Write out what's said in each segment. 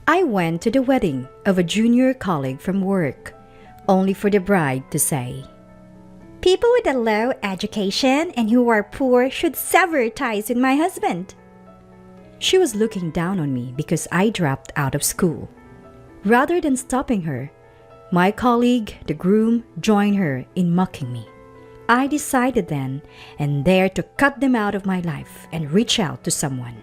I went to the wedding of a junior colleague from work, only for the bride to say, "People with a low education and who are poor should sever ties with my husband." She was looking down on me because I dropped out of school. Rather than stopping her, my colleague, the groom, joined her in mocking me. I decided then and there to cut them out of my life and reach out to someone.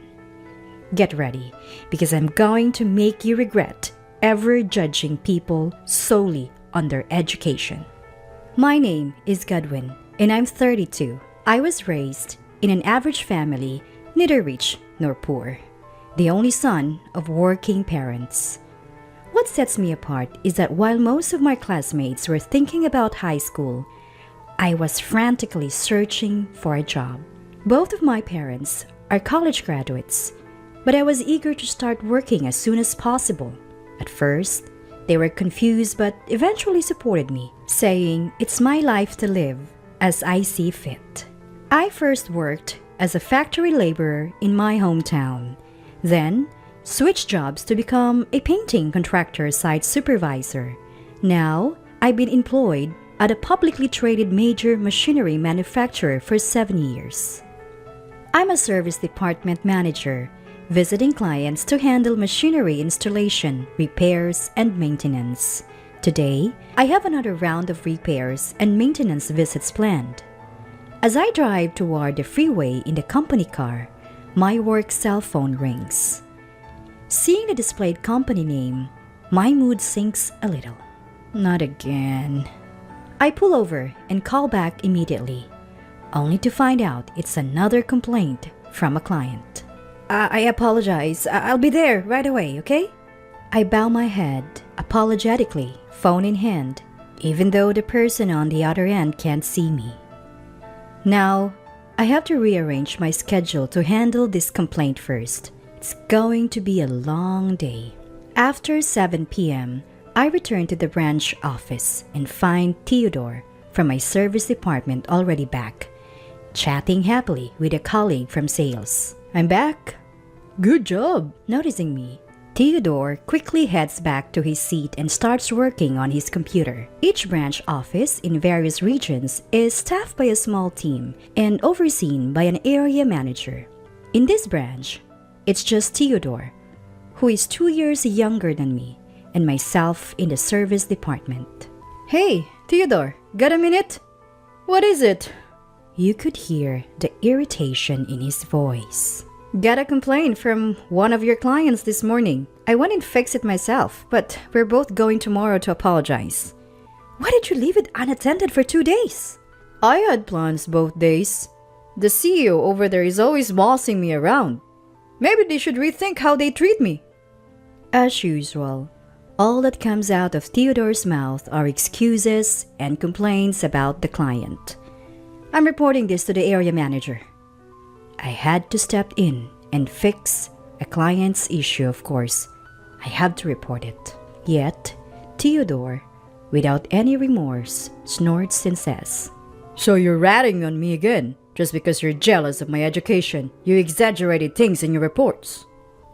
Get ready, because I'm going to make you regret ever judging people solely on their education. My name is Godwin, and I'm 32. I was raised in an average family, neither rich nor poor, the only son of working parents. What sets me apart is that while most of my classmates were thinking about high school, I was frantically searching for a job. Both of my parents are college graduates, but I was eager to start working as soon as possible. At first, they were confused but eventually supported me, saying it's my life to live as I see fit. I first worked as a factory laborer in my hometown, then switched jobs to become a painting contractor site supervisor. Now, I've been employed at a publicly traded major machinery manufacturer for 7 years. I'm a service department manager, visiting clients to handle machinery installation, repairs, and maintenance. Today, I have another round of repairs and maintenance visits planned. As I drive toward the freeway in the company car, my work cell phone rings. Seeing the displayed company name, my mood sinks a little. Not again. I pull over and call back immediately, only to find out it's another complaint from a client. I apologize. I'll be there right away, okay? I bow my head, apologetically, phone in hand, even though the person on the other end can't see me. Now, I have to rearrange my schedule to handle this complaint first. It's going to be a long day. After 7 p.m., I return to the branch office and find Theodore from my service department already back, chatting happily with a colleague from sales. "I'm back." "Good job." Noticing me, Theodore quickly heads back to his seat and starts working on his computer. Each branch office in various regions is staffed by a small team and overseen by an area manager. In this branch, it's just Theodore, who is 2 years younger than me, and myself in the service department. "Hey, Theodore, got a minute?" "What is it?" You could hear the irritation in his voice. "Got a complaint from one of your clients this morning. I went and fixed it myself, but we're both going tomorrow to apologize." "Why did you leave it unattended for 2 days?" "I had plans both days. The CEO over there is always bossing me around. Maybe they should rethink how they treat me." As usual, all that comes out of Theodore's mouth are excuses and complaints about the client. "I'm reporting this to the area manager." I had to step in and fix a client's issue, of course. I have to report it. Yet, Theodore, without any remorse, snorts and says, "So you're ratting on me again, just because you're jealous of my education. You exaggerated things in your reports."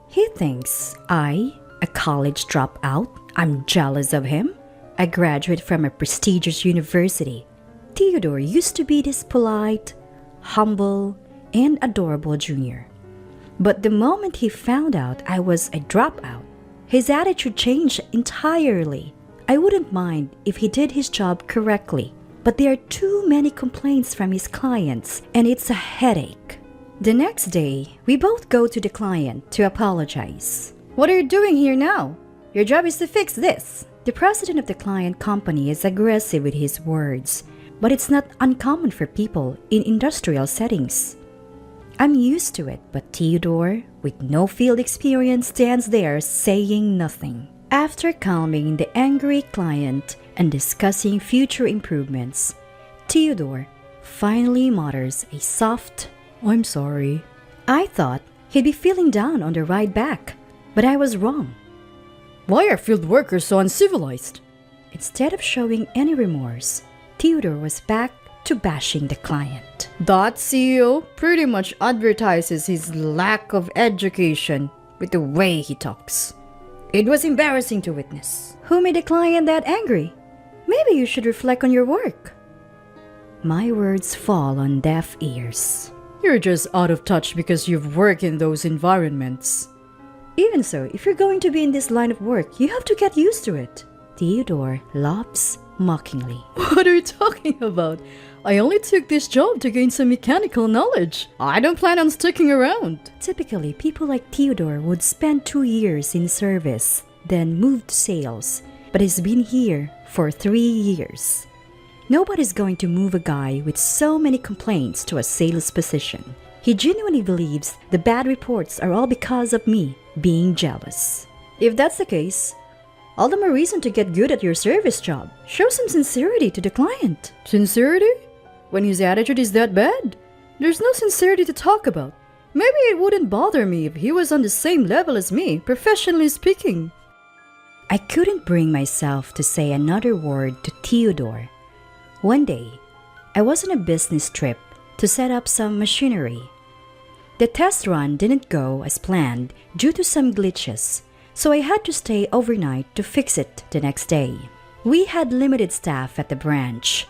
He thinks a college dropout, I'm jealous of him? A graduate from a prestigious university. Theodore used to be this polite, humble, and adorable junior. But the moment he found out I was a dropout, his attitude changed entirely. I wouldn't mind if he did his job correctly, but there are too many complaints from his clients, and it's a headache. The next day, we both go to the client to apologize. "What are you doing here now? Your job is to fix this." The president of the client company is aggressive with his words, but it's not uncommon for people in industrial settings. I'm used to it, but Theodore, with no field experience, stands there saying nothing. After calming the angry client and discussing future improvements, Theodore finally mutters a soft, "I'm sorry." I thought he'd be feeling down on the ride back, but I was wrong. "Why are field workers so uncivilized?" Instead of showing any remorse, Theodore was back to bashing the client. That CEO pretty much advertises his lack of education with the way he talks. It was embarrassing to witness. Who made the client that angry? Maybe you should reflect on your work. My words fall on deaf ears. You're just out of touch because you've worked in those environments. Even so, if you're going to be in this line of work, you have to get used to it. Theodore laughs mockingly. What are you talking about? I only took this job to gain some mechanical knowledge. I don't plan on sticking around. Typically, people like Theodore would spend 2 years in service, then move to sales, but he's been here for 3 years. Nobody's going to move a guy with so many complaints to a sales position. He genuinely believes the bad reports are all because of me being jealous. If that's the case, all the more reason to get good at your service job. Show some sincerity to the client. Sincerity? When his attitude is that bad? There's no sincerity to talk about. Maybe it wouldn't bother me if he was on the same level as me, professionally speaking. I couldn't bring myself to say another word to Theodore. One day, I was on a business trip to set up some machinery. The test run didn't go as planned due to some glitches, so I had to stay overnight to fix it the next day. We had limited staff at the branch,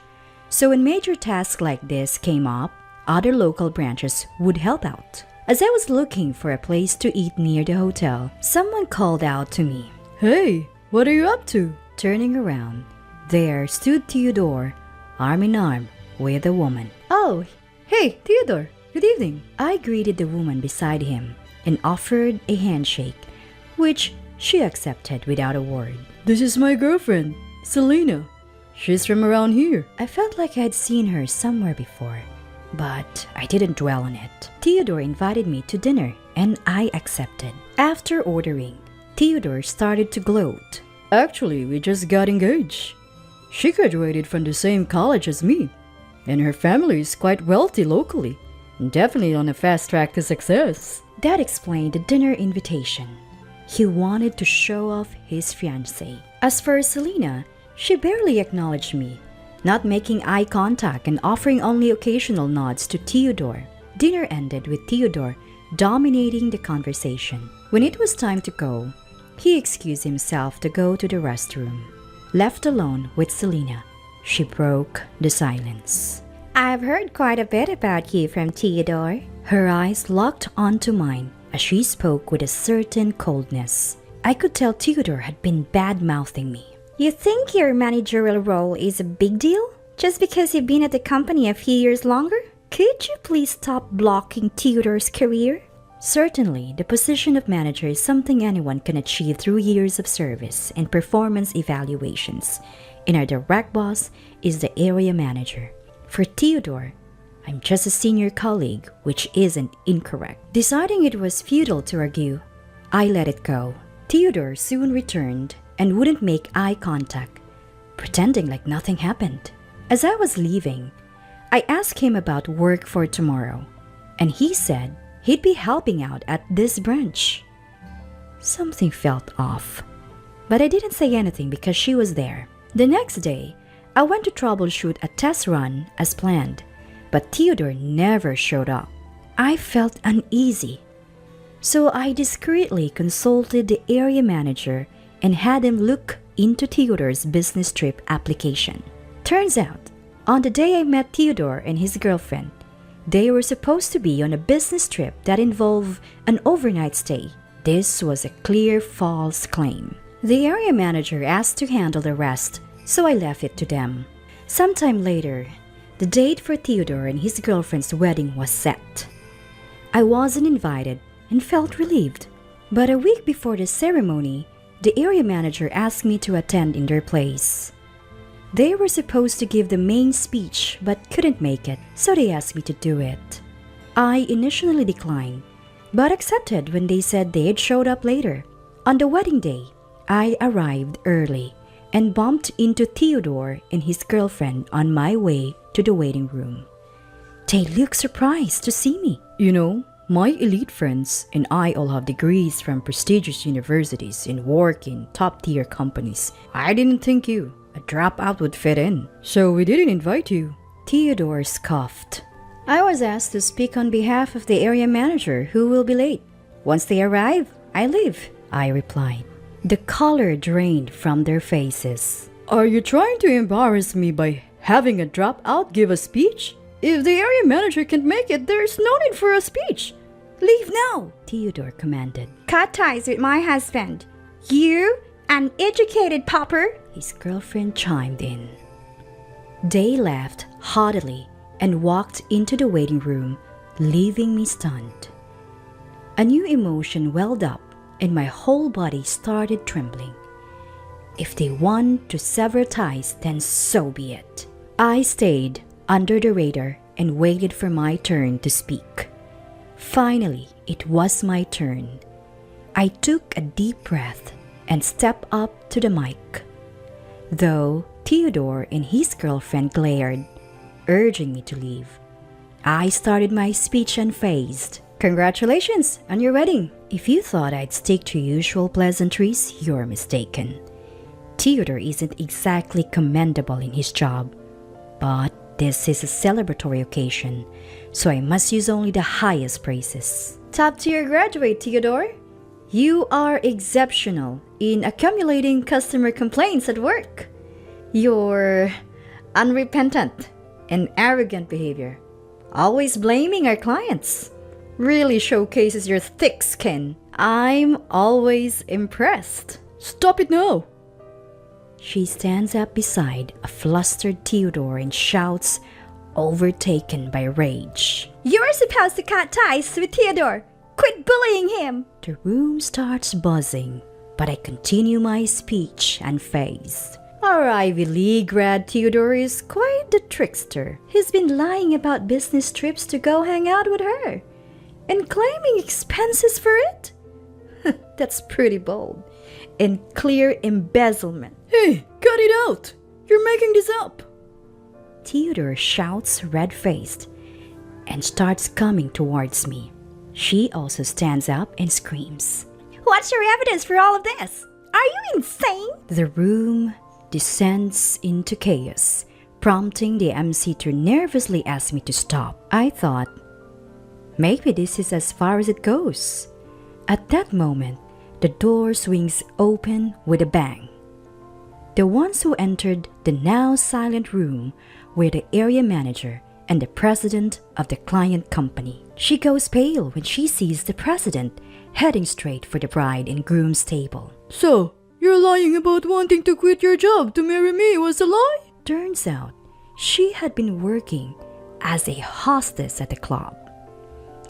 so when major tasks like this came up, other local branches would help out. As I was looking for a place to eat near the hotel, someone called out to me. Hey, what are you up to? Turning around, there stood Theodore, arm in arm with a woman. Oh, hey, Theodore, good evening. I greeted the woman beside him and offered a handshake, which she accepted without a word. This is my girlfriend, Selena. She's from around here. I felt like I had seen her somewhere before, but I didn't dwell on it. Theodore invited me to dinner, and I accepted. After ordering, Theodore started to gloat. Actually, we just got engaged. She graduated from the same college as me, and her family is quite wealthy locally, and definitely on a fast track to success. That explained the dinner invitation. He wanted to show off his fiancée. As for Selena, she barely acknowledged me, not making eye contact and offering only occasional nods to Theodore. Dinner ended with Theodore dominating the conversation. When it was time to go, he excused himself to go to the restroom. Left alone with Selena, she broke the silence. I've heard quite a bit about you from Theodore. Her eyes locked onto mine as she spoke with a certain coldness. I could tell Theodore had been bad-mouthing me. You think your managerial role is a big deal? Just because you've been at the company a few years longer? Could you please stop blocking Theodore's career? Certainly, the position of manager is something anyone can achieve through years of service and performance evaluations. And our direct boss is the area manager. For Theodore, I'm just a senior colleague, which isn't incorrect. Deciding it was futile to argue, I let it go. Theodore soon returned and wouldn't make eye contact, pretending like nothing happened. As I was leaving, I asked him about work for tomorrow, and he said he'd be helping out at this branch. Something felt off, but I didn't say anything because she was there. The next day, I went to troubleshoot a test run as planned, but Theodore never showed up. I felt uneasy, so I discreetly consulted the area manager and had him look into Theodore's business trip application. Turns out, on the day I met Theodore and his girlfriend, they were supposed to be on a business trip that involved an overnight stay. This was a clear false claim. The area manager asked to handle the rest, so I left it to them. Sometime later, the date for Theodore and his girlfriend's wedding was set. I wasn't invited and felt relieved. But a week before the ceremony, the area manager asked me to attend in their place. They were supposed to give the main speech but couldn't make it, so they asked me to do it. I initially declined, but accepted when they said they had showed up later. On the wedding day, I arrived early and bumped into Theodore and his girlfriend on my way to the waiting room. They looked surprised to see me. You know, my elite friends and I all have degrees from prestigious universities and work in top-tier companies. I didn't think you, a dropout, would fit in, so we didn't invite you. Theodore scoffed. I was asked to speak on behalf of the area manager who will be late. Once they arrive, I leave, I replied. The color drained from their faces. Are you trying to embarrass me by having a dropout give a speech? If the area manager can't make it, there's no need for a speech. Leave now, Theodore commanded. Cut ties with my husband. You, uneducated pauper. His girlfriend chimed in. They laughed haughtily and walked into the waiting room, leaving me stunned. A new emotion welled up and my whole body started trembling. If they want to sever ties, then so be it. I stayed under the radar and waited for my turn to speak. Finally, it was my turn. I took a deep breath and stepped up to the mic. Though Theodore and his girlfriend glared, urging me to leave, I started my speech unfazed. Congratulations on your wedding. If you thought I'd stick to usual pleasantries, you're mistaken. Theodore isn't exactly commendable in his job, but this is a celebratory occasion, so I must use only the highest praises. Top tier graduate, Theodore. You are exceptional in accumulating customer complaints at work. Your unrepentant and arrogant behavior, always blaming our clients, really showcases your thick skin. I'm always impressed. Stop it now. She stands up beside a flustered Theodore and shouts, overtaken by rage. You're supposed to cut ties with Theodore. Quit bullying him. The room starts buzzing, but I continue my speech unfazed. Our Ivy League grad Theodore is quite the trickster. He's been lying about business trips to go hang out with her and claiming expenses for it. That's pretty bold and clear embezzlement. Hey, cut it out! You're making this up! Theodore shouts red-faced and starts coming towards me. She also stands up and screams. What's your evidence for all of this? Are you insane? The room descends into chaos, prompting the MC to nervously ask me to stop. I thought, maybe this is as far as it goes. At that moment, the door swings open with a bang. The ones who entered the now silent room were the area manager and the president of the client company. She goes pale when she sees the president heading straight for the bride and groom's table. So, you're lying about wanting to quit your job to marry me was a lie? Turns out, she had been working as a hostess at the club.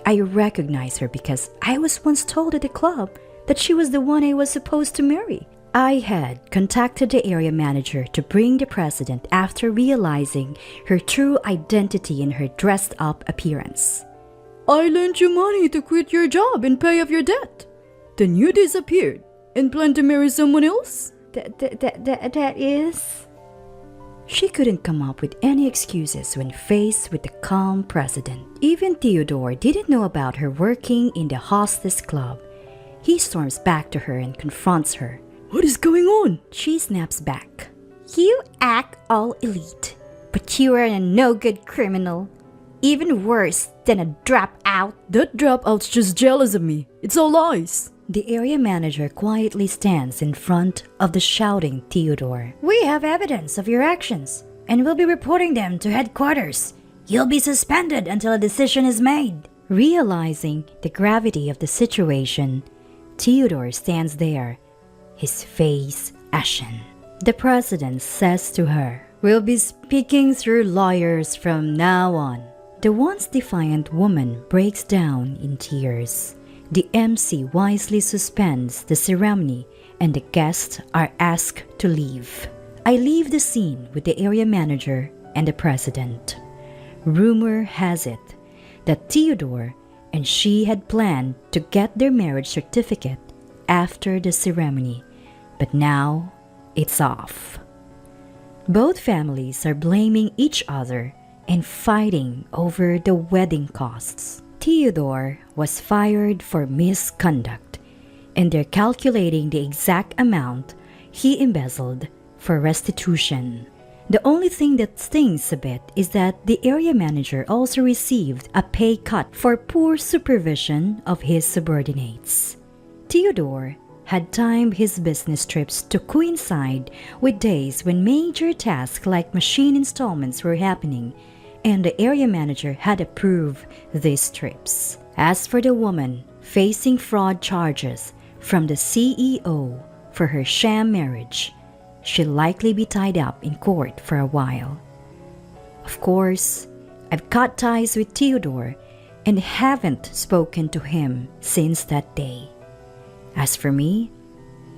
I recognize her because I was once told at the club that she was the one I was supposed to marry. I had contacted the area manager to bring the president after realizing her true identity in her dressed-up appearance. I lent you money to quit your job and pay off your debt. Then you disappeared and planned to marry someone else? That is... She couldn't come up with any excuses when faced with the calm president. Even Theodore didn't know about her working in the hostess club. He storms back to her and confronts her. What is going on? She snaps back. You act all elite, but you are a no-good criminal. Even worse than a dropout. That dropout's just jealous of me. It's all lies. The area manager quietly stands in front of the shouting Theodore. We have evidence of your actions, and we'll be reporting them to headquarters. You'll be suspended until a decision is made. Realizing the gravity of the situation, Theodore stands there, his face ashen. The president says to her, "We'll be speaking through lawyers from now on." The once defiant woman breaks down in tears. The MC wisely suspends the ceremony and the guests are asked to leave. I leave the scene with the area manager and the president. Rumor has it that Theodore and she had planned to get their marriage certificate after the ceremony, but now it's off. Both families are blaming each other and fighting over the wedding costs. Theodore was fired for misconduct, and they're calculating the exact amount he embezzled for restitution. The only thing that stings a bit is that the area manager also received a pay cut for poor supervision of his subordinates. Theodore had timed his business trips to coincide with days when major tasks like machine installments were happening, and the area manager had approved these trips. As for the woman facing fraud charges from the CEO for her sham marriage, she'll likely be tied up in court for a while. Of course, I've cut ties with Theodore and haven't spoken to him since that day. As for me,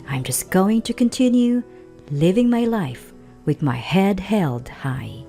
I'm just going to continue living my life with my head held high.